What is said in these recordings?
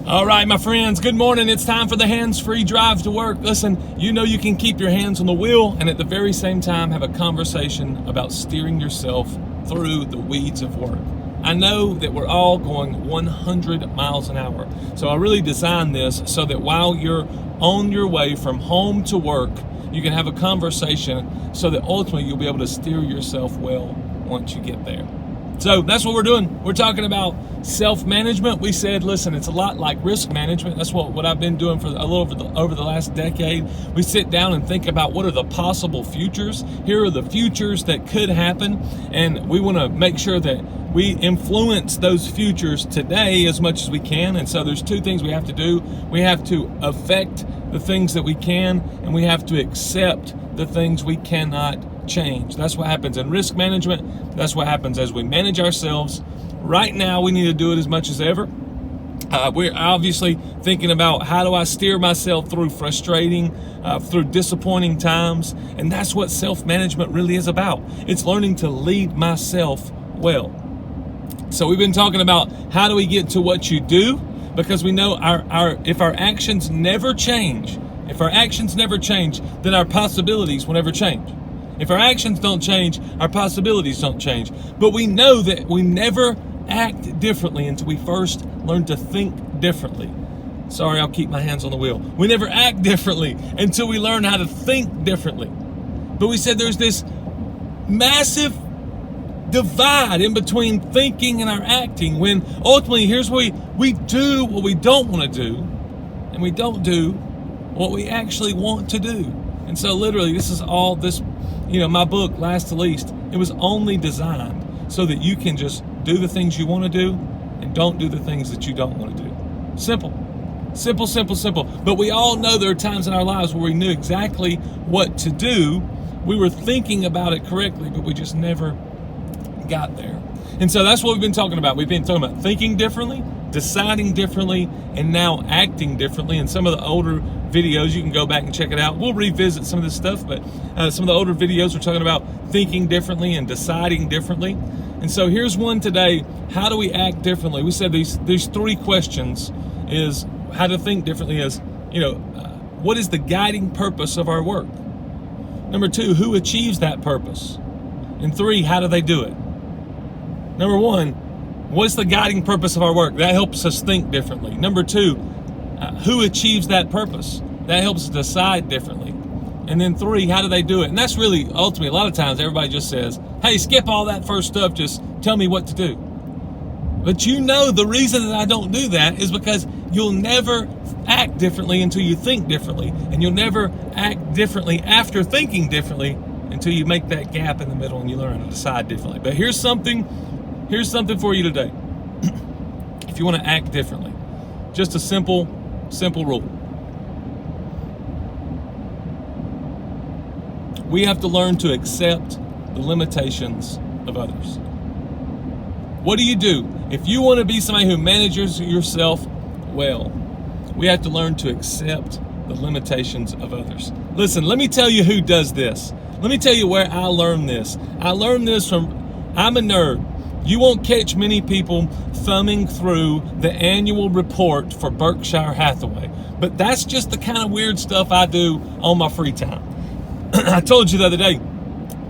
All right, my friends, good morning. It's time for the hands-free drive to work. Listen, you know you can keep your hands on the wheel and at the very same time have a conversation about steering yourself through the weeds of work. I know that we're all going 100 miles an hour. So I really designed this so that while you're on your way from home to work, you can have a conversation so that ultimately you'll be able to steer yourself well once you get there. So that's what we're doing. We're talking about self-management. We said, listen, it's a lot like risk management. That's what I've been doing for a little over the last decade. We sit down and think about what are the possible futures. Here are the futures that could happen, and we want to make sure that we influence those futures today as much as we can. And so there's two things we have to do. We have to affect the things that we can, and we have to accept the things we cannot change. That's what happens in risk management. That's what happens as we manage ourselves. Right now, we need to do it as much as ever. We're obviously thinking about how do I steer myself through frustrating, through disappointing times. And that's what self-management really is about. It's learning to lead myself well. So we've been talking about how do we get to what you do, because we know if our actions never change, then our possibilities will never change. If our actions don't change, our possibilities don't change. But we know that we never act differently until we first learn to think differently. Sorry, I'll keep my hands on the wheel. We never act differently until we learn how to think differently. But we said there's this massive divide in between thinking and our acting, when ultimately here's what we do what we don't want to do, and we don't do what we actually want to do. And so literally this is all this, my book, Last to Least, it was only designed so that you can just do the things you want to do and don't do the things that you don't want to do. Simple. Simple, simple, simple. But we all know there are times in our lives where we knew exactly what to do. We were thinking about it correctly, but we just never got there. And so that's what we've been talking about. We've been talking about thinking differently, deciding differently, and now acting differently. And some of the older videos, you can go back and check it out. We'll revisit some of this stuff, but some of the older videos are talking about thinking differently and deciding differently. And so here's one today. How do we act differently? We said these three questions is how to think differently is, what is the guiding purpose of our work? Number two, who achieves that purpose? And three, how do they do it? Number one, what's the guiding purpose of our work? That helps us think differently. Number two, who achieves that purpose? That helps us decide differently. And then three, how do they do it? And that's really ultimately, a lot of times everybody just says, hey, skip all that first stuff, just tell me what to do. But the reason that I don't do that is because you'll never act differently until you think differently. And you'll never act differently after thinking differently until you make that gap in the middle and you learn to decide differently. But here's something for you today. If you want to act differently, just a simple rule. We have to learn to accept the limitations of others. What do you do? If you want to be somebody who manages yourself well, we have to learn to accept the limitations of others. Listen, let me tell you who does this. Let me tell you where I learned this. I learned this I'm a nerd. You won't catch many people thumbing through the annual report for Berkshire Hathaway. But that's just the kind of weird stuff I do on my free time. I told you the other day,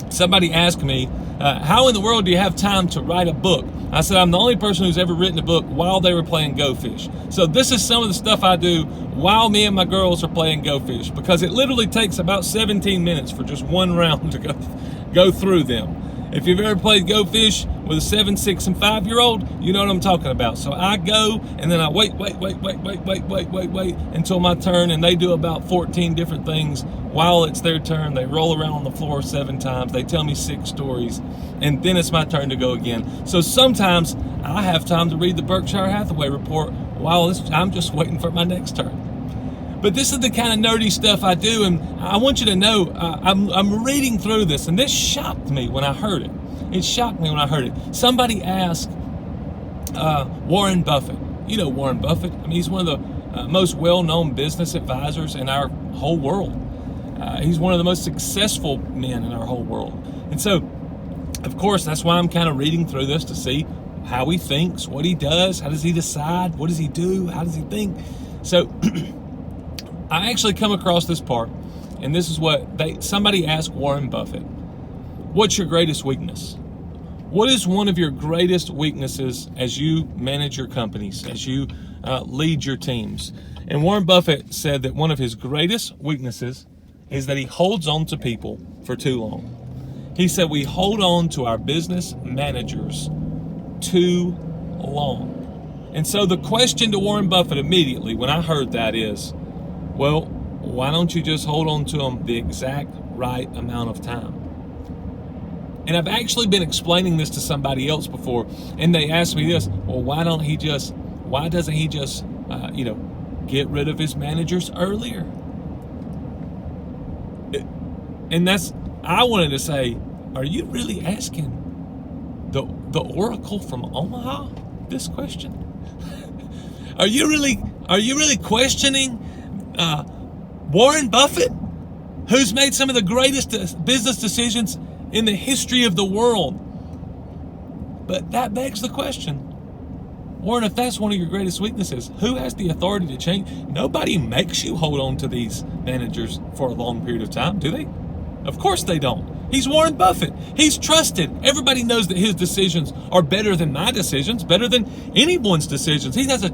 somebody asked me, how in the world do you have time to write a book? I said, I'm the only person who's ever written a book while they were playing Go Fish. So this is some of the stuff I do while me and my girls are playing Go Fish, because it literally takes about 17 minutes for just one round to go through them. If you've ever played Go Fish with a 7, 6, and 5-year-old, you know what I'm talking about. So I go, and then I wait until my turn, and they do about 14 different things while it's their turn. They roll around on the floor 7 times. They tell me 6 stories, and then it's my turn to go again. So sometimes I have time to read the Berkshire Hathaway report while I'm just waiting for my next turn. But this is the kind of nerdy stuff I do, and I want you to know, I'm reading through this, and this shocked me when I heard it. It shocked me when I heard it. Somebody asked Warren Buffett. You know Warren Buffett. I mean, he's one of the most well-known business advisors in our whole world. He's one of the most successful men in our whole world. And so, of course, that's why I'm kind of reading through this to see how he thinks, what he does, how does he decide, what does he do, how does he think. So I actually come across this part, and this is what somebody asked Warren Buffett, what's your greatest weakness? What is one of your greatest weaknesses as you manage your companies, as you lead your teams? And Warren Buffett said that one of his greatest weaknesses is that he holds on to people for too long. He said we hold on to our business managers too long. And so the question to Warren Buffett immediately when I heard that is, well, why don't you just hold on to them the exact right amount of time? And I've actually been explaining this to somebody else before, and they asked me this, well, why doesn't he just get rid of his managers earlier? And I wanted to say, are you really asking the Oracle from Omaha this question? Are you really questioning Warren Buffett, who's made some of the greatest business decisions in the history of the world? But that begs the question, Warren, if that's one of your greatest weaknesses, who has the authority to change? Nobody makes you hold on to these managers for a long period of time, do they? Of course they don't. He's Warren Buffett. He's trusted. Everybody knows that his decisions are better than my decisions, better than anyone's decisions. He has a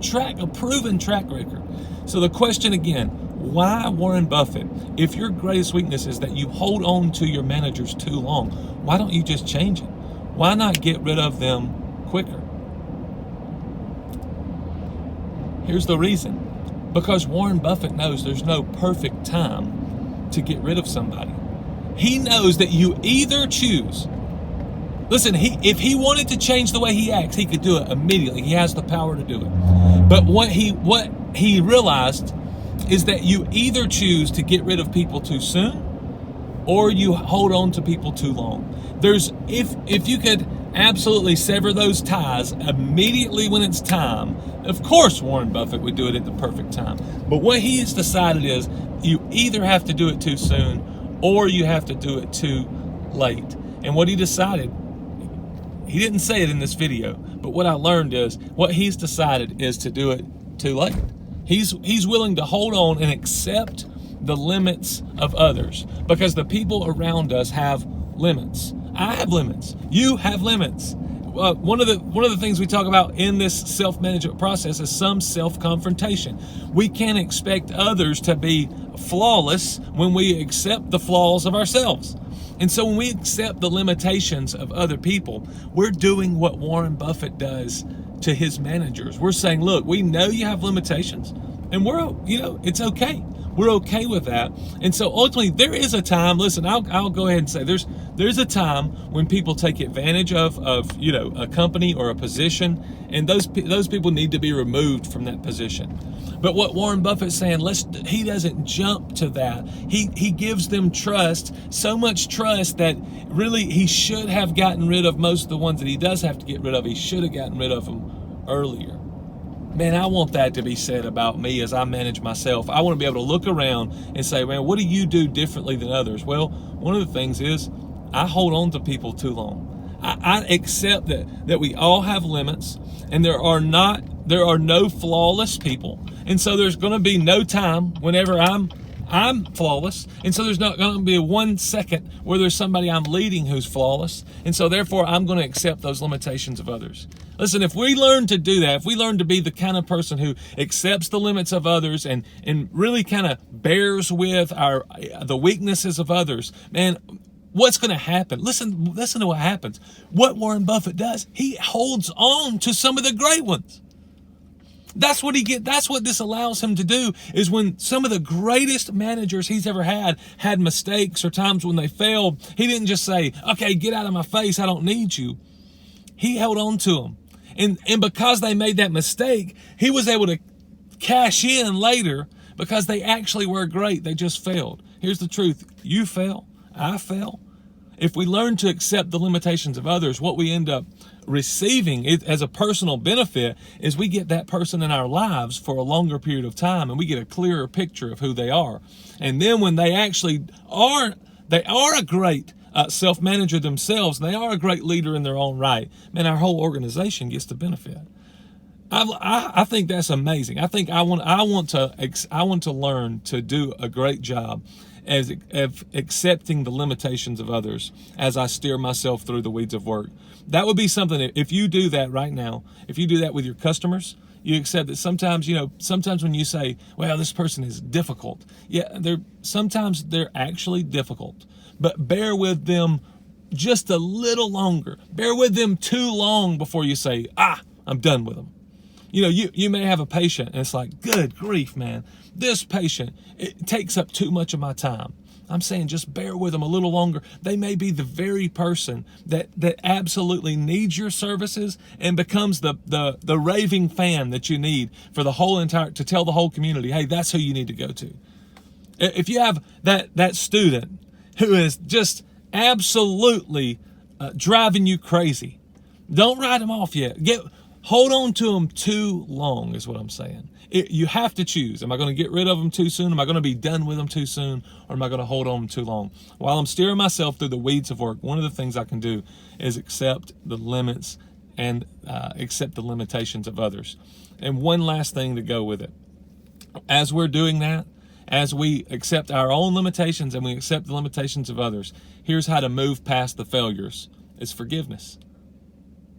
proven track record. So the question again, why Warren Buffett? If your greatest weakness is that you hold on to your managers too long, why don't you just change it? Why not get rid of them quicker? Here's the reason. Because Warren Buffett knows there's no perfect time to get rid of somebody. He knows that you either choose. Listen, if he wanted to change the way he acts, he could do it immediately. He has the power to do it. But what he realized is that you either choose to get rid of people too soon, or you hold on to people too long. If you could absolutely sever those ties immediately when it's time, of course Warren Buffett would do it at the perfect time. But what he has decided is you either have to do it too soon or you have to do it too late. And what he decided, he didn't say it in this video, but what I learned is what he's decided is to do it too late. He's willing to hold on and accept the limits of others because the people around us have limits. I have limits. You have limits. One of the things we talk about in this self-management process is some self-confrontation. We can't expect others to be flawless when we accept the flaws of ourselves. And so when we accept the limitations of other people, we're doing what Warren Buffett does to his managers. We're saying, look, we know you have limitations and it's okay. We're okay with that. And so ultimately there is a time, listen, I'll go ahead and say there's a time when people take advantage of a company or a position, and those people need to be removed from that position. But what Warren Buffett's saying, he doesn't jump to that. He gives them trust, so much trust that really he should have gotten rid of most of the ones that he does have to get rid of. He should have gotten rid of them earlier. Man, I want that to be said about me as I manage myself. I want to be able to look around and say, man, what do you do differently than others? Well, one of the things is I hold on to people too long. I accept that we all have limits, and there are no flawless people. And so there's going to be no time whenever I'm flawless. And so there's not going to be 1 second where there's somebody I'm leading who's flawless. And so therefore I'm going to accept those limitations of others. Listen, if we learn to do that, if we learn to be the kind of person who accepts the limits of others and really kind of bears with the weaknesses of others, man, what's going to happen? Listen to what happens. What Warren Buffett does, he holds on to some of the great ones. That's what this allows him to do, is when some of the greatest managers he's ever had mistakes or times when they failed, he didn't just say, okay, get out of my face, I don't need you. He held on to them. And because they made that mistake, he was able to cash in later because they actually were great. They just failed. Here's the truth. You fail. I fail. If we learn to accept the limitations of others, what we end up receiving as a personal benefit is we get that person in our lives for a longer period of time, and we get a clearer picture of who they are. And then when they actually are a great self-manager themselves, and they are a great leader in their own right, man, our whole organization gets to benefit. I think that's amazing. I think I want to learn to do a great job of accepting the limitations of others as I steer myself through the weeds of work. That would be something that if you do that right now, if you do that with your customers, you accept that sometimes when you say, well, this person is difficult. Yeah, sometimes they're actually difficult, but bear with them just a little longer. Bear with them too long before you say, I'm done with them. You may have a patient and it's like, good grief, man, this patient, it takes up too much of my time. I'm saying just bear with them a little longer. They may be the very person that absolutely needs your services and becomes the raving fan that you need for to tell the whole community, hey, that's who you need to go to. If you have that student who is just absolutely driving you crazy, don't write them off yet. Hold on to them too long is what I'm saying. You have to choose. Am I going to get rid of them too soon? Am I going to be done with them too soon? Or am I going to hold on too long? While I'm steering myself through the weeds of work, one of the things I can do is accept the limits and accept the limitations of others. And one last thing to go with it. As we're doing that, as we accept our own limitations and we accept the limitations of others, here's how to move past the failures. It's forgiveness.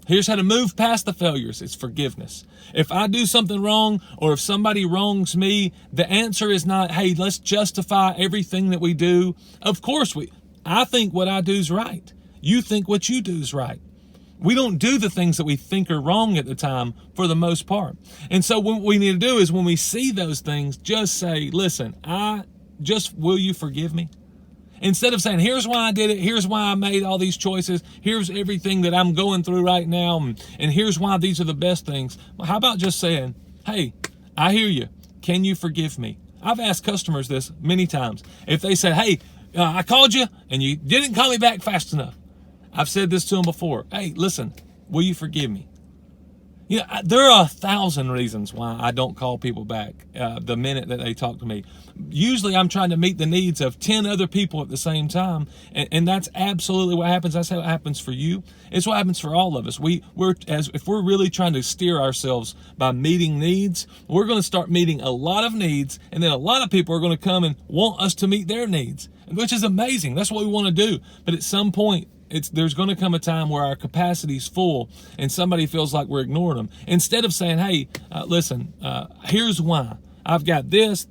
Here's how to move past the failures. It's forgiveness. If I do something wrong or if somebody wrongs me, the answer is not, hey, let's justify everything that we do. Of course, I think what I do is right. You think what you do is right. We don't do the things that we think are wrong at the time for the most part. And so what we need to do is when we see those things, just say, listen, will you forgive me? Instead of saying, here's why I did it, here's why I made all these choices, here's everything that I'm going through right now, and here's why these are the best things. Well, how about just saying, hey, I hear you. Can you forgive me? I've asked customers this many times. If they say, hey, I called you and you didn't call me back fast enough. I've said this to them before. Hey, listen, will you forgive me? There are 1,000 reasons why I don't call people back the minute that they talk to me. Usually I'm trying to meet the needs of 10 other people at the same time, and that's absolutely what happens. That's how it happens for you. It's what happens for all of us. If we're really trying to steer ourselves by meeting needs, we're going to start meeting a lot of needs, and then a lot of people are going to come and want us to meet their needs, which is amazing. That's what we want to do. But at some point, there's going to come a time where our capacity's full and somebody feels like we're ignoring them. Instead of saying, hey, listen, here's why. I've got this.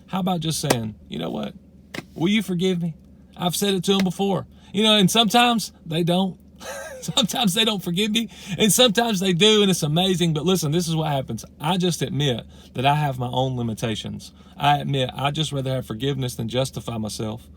How about just saying, you know what? Will you forgive me? I've said it to them before. And sometimes they don't. Sometimes they don't forgive me, and sometimes they do, and it's amazing. But listen, this is what happens. I just admit that I have my own limitations. I admit I just rather have forgiveness than justify myself.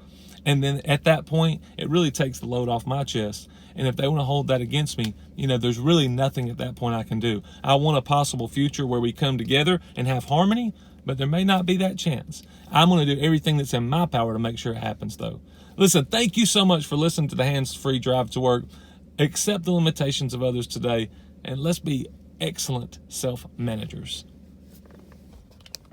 And then at that point, it really takes the load off my chest. And if they want to hold that against me, there's really nothing at that point I can do. I want a possible future where we come together and have harmony, but there may not be that chance. I'm going to do everything that's in my power to make sure it happens, though. Listen, thank you so much for listening to the Hands-Free Drive to Work. Accept the limitations of others today, and let's be excellent self-managers.